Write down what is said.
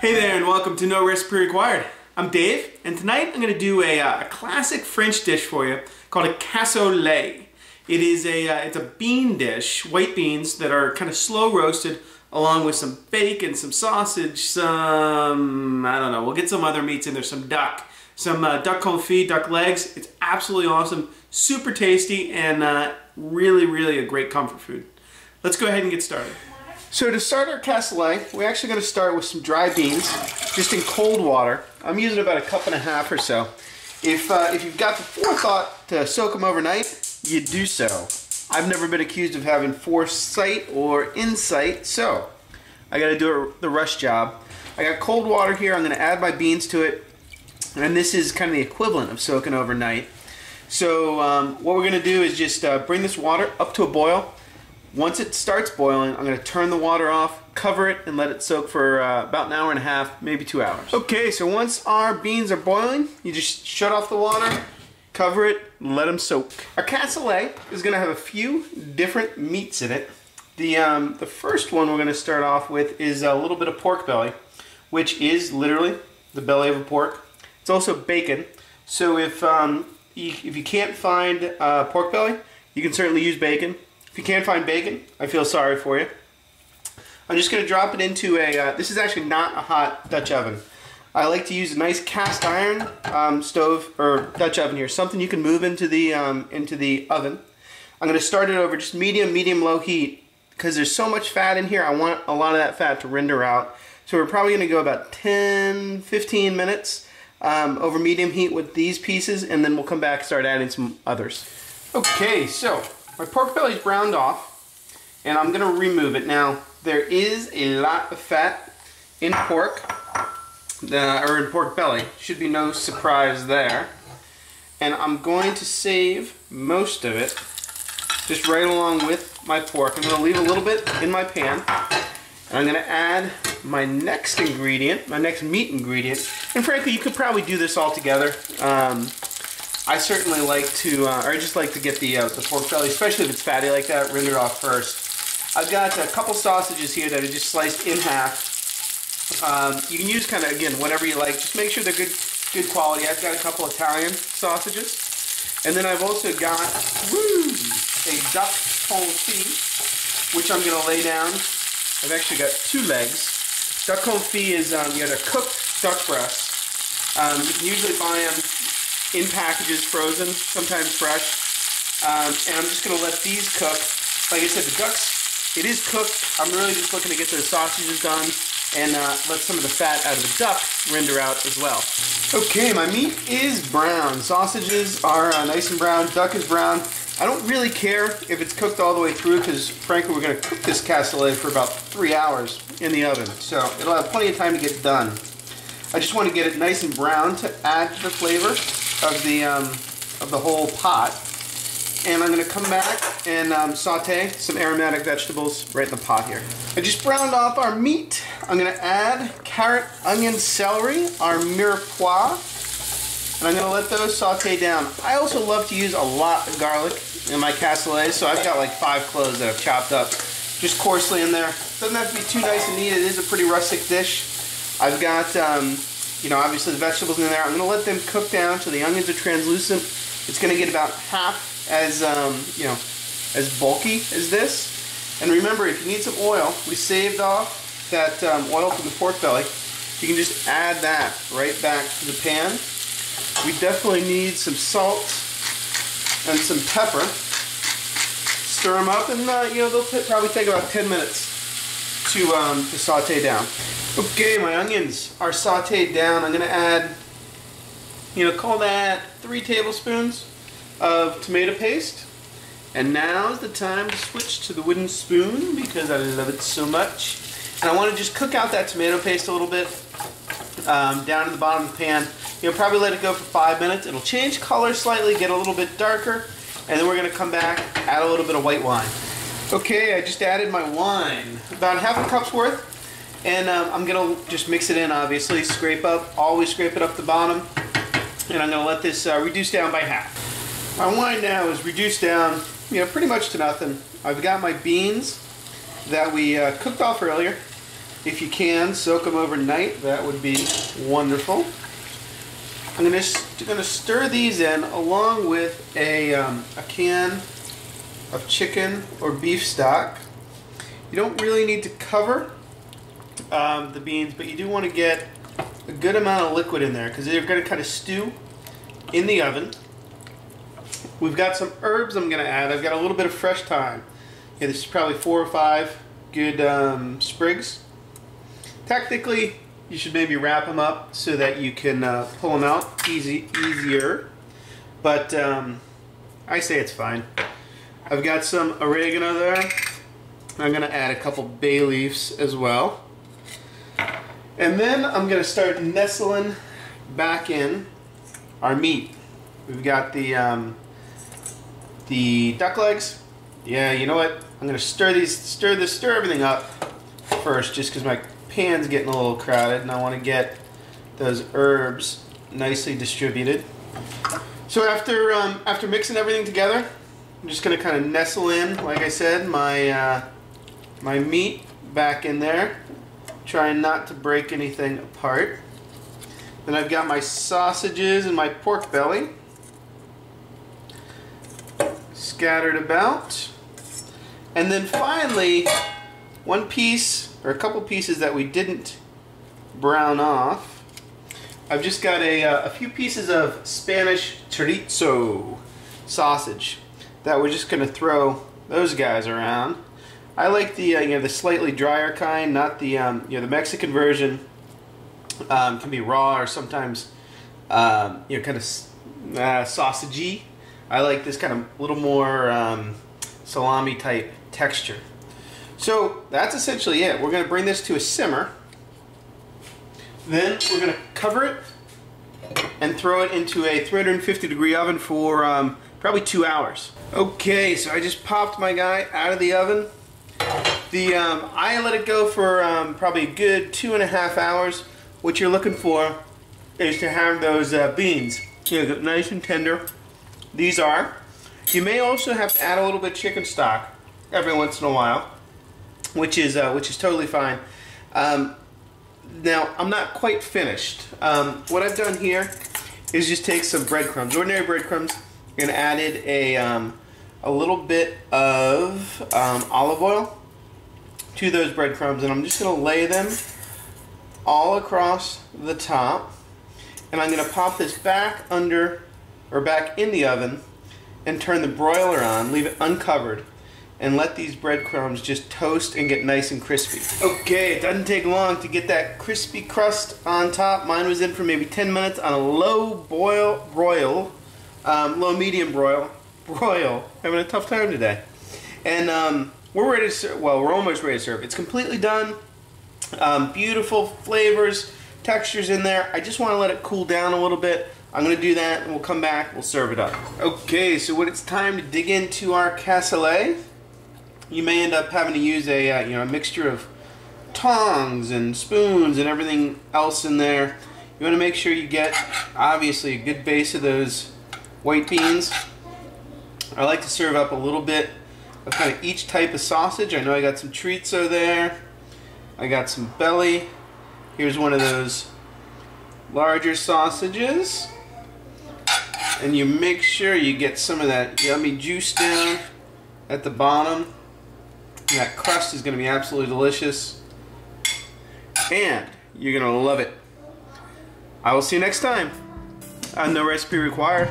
Hey there and welcome to No Recipe Required. I'm Dave and tonight I'm going to do a classic French dish for you called a cassoulet. It's a bean dish, white beans that are kind of slow roasted along with some bacon, some sausage, some, I don't know, we'll get some other meats in there, some duck confit, duck legs. It's absolutely awesome, super tasty, and really a great comfort food. Let's go ahead and get started. So to start our cassoulet, we're actually going to start with some dry beans, just in cold water. I'm using about 1.5 cups or so. If you've got the forethought to soak them overnight, you do so. I've never been accused of having foresight or insight, so I got to do the rush job. I got cold water here. I'm going to add my beans to it, and this is kind of the equivalent of soaking overnight. So what we're going to do is just bring this water up to a boil. Once it starts boiling, I'm going to turn the water off, cover it, and let it soak for about 1.5 hours, maybe 2 hours. Okay, so once our beans are boiling, you just shut off the water, cover it, and let them soak. Our cassoulet is going to have a few different meats in it. The first one we're going to start off with is a little bit of pork belly, which is literally the belly of a pork. It's also bacon, so if you can't find pork belly, you can certainly use bacon. If you can't find bacon, I feel sorry for you. I'm just going to drop it into this is actually not a hot Dutch oven. I like to use a nice cast iron stove or Dutch oven here, something you can move into the oven. I'm going to start it over just medium-low heat because there's so much fat in here. I want a lot of that fat to render out. So we're probably going to go about 10-15 minutes over medium heat with these pieces, and then we'll come back and start adding some others. Okay, so my pork belly is browned off, and I'm going to remove it. Now, there is a lot of fat in pork, or in pork belly. Should be no surprise there. And I'm going to save most of it, just right along with my pork. I'm going to leave a little bit in my pan, and I'm going to add my next ingredient, my next meat ingredient. And frankly, you could probably do this all together. I certainly like to, or I just like to get the pork belly, especially if it's fatty like that, rendered off first. I've got a couple sausages here that are just sliced in half. You can use kind of, again, whatever you like. Just make sure they're good quality. I've got a couple Italian sausages. And then I've also got, a duck confit, which I'm going to lay down. I've actually got 2 legs. Duck confit is, they're cooked duck breasts. You can usually buy them in packages, frozen, sometimes fresh, and I'm just going to let these cook. Like I said, the ducks, it is cooked. I'm really just looking to get the sausages done and let some of the fat out of the duck render out as well. Okay, my meat is brown. Sausages are nice and brown. Duck is brown. I don't really care if it's cooked all the way through because, frankly, we're going to cook this cassoulet for about 3 hours in the oven, so it'll have plenty of time to get done. I just want to get it nice and brown to add to the flavor of the whole pot, and I'm going to come back and saute some aromatic vegetables right in the pot here. I just browned off our meat. I'm going to add carrot, onion, celery, our mirepoix, and I'm going to let those saute down. I also love to use a lot of garlic in my cassoulet, so I've got like 5 cloves that I've chopped up just coarsely in there. Doesn't have to be too nice and neat. It is a pretty rustic dish. I've got obviously the vegetables in there. I'm going to let them cook down till the onions are translucent. It's going to get about half as, as bulky as this. And remember, if you need some oil, we saved off that oil from the pork belly. You can just add that right back to the pan. We definitely need some salt and some pepper. Stir them up, and they'll probably take about 10 minutes to saute down. Okay, my onions are sauteed down. I'm going to add, call that 3 tablespoons of tomato paste. And now's the time to switch to the wooden spoon because I love it so much. And I want to just cook out that tomato paste a little bit down in the bottom of the pan. Probably let it go for 5 minutes. It'll change color slightly, get a little bit darker, and then we're going to come back, add a little bit of white wine. Okay, I just added my wine, about 1/2 cup's worth. And I'm going to just mix it in, obviously, always scrape it up the bottom. And I'm going to let this reduce down by half. My wine now is reduced down, pretty much to nothing. I've got my beans that we cooked off earlier. If you can, soak them overnight. That would be wonderful. I'm gonna stir these in along with a can of chicken or beef stock. You don't really need to cover the beans, but you do want to get a good amount of liquid in there because they're going to kind of stew in the oven. We've got some herbs I'm going to add. I've got a little bit of fresh thyme. Yeah, this is probably 4 or 5 good sprigs. Technically, you should maybe wrap them up so that you can pull them out easier. But I say it's fine. I've got some oregano there. I'm going to add a couple bay leaves as well. And then I'm going to start nestling back in our meat. We've got the duck legs. Yeah, you know what? I'm going to stir everything up first, just because my pan's getting a little crowded, and I want to get those herbs nicely distributed. So after mixing everything together, I'm just going to kind of nestle in, like I said, my my meat back in there, trying not to break anything apart. Then I've got my sausages and my pork belly scattered about. And then finally, one piece, or a couple pieces that we didn't brown off. I've just got a few pieces of Spanish chorizo sausage that we're just going to throw those guys around. I like the the slightly drier kind, not the the Mexican version. Can be raw or sometimes kind of sausagey. I like this kind of little more salami type texture. So that's essentially it. We're going to bring this to a simmer. Then we're going to cover it and throw it into a 350-degree oven for probably 2 hours. Okay, so I just popped my guy out of the oven. I let it go for probably a good 2.5 hours. What you're looking for is to have those beans nice and tender. These are. You may also have to add a little bit of chicken stock every once in a while, which is totally fine. Now I'm not quite finished. What I've done here is just take some breadcrumbs, ordinary breadcrumbs, and added a little bit of olive oil to those breadcrumbs, and I'm just going to lay them all across the top, and I'm going to pop this back under or back in the oven and turn the broiler on, leave it uncovered, and let these breadcrumbs just toast and get nice and crispy. Okay, it doesn't take long to get that crispy crust on top. Mine was in for maybe 10 minutes on a low medium broil. Having a tough time today. And we're ready to serve. Well, we're almost ready to serve. It's completely done. Beautiful flavors, textures in there. I just want to let it cool down a little bit. I'm going to do that, and we'll come back. We'll serve it up. Okay, so when it's time to dig into our cassoulet, you may end up having to use a mixture of tongs and spoons and everything else in there. You want to make sure you get, obviously, a good base of those white beans. I like to serve up a little bit of kind of each type of sausage. I know I got some chorizo there. I got some belly. Here's one of those larger sausages. And you make sure you get some of that yummy juice down at the bottom. And that crust is going to be absolutely delicious. And you're going to love it. I will see you next time on No Recipe Required.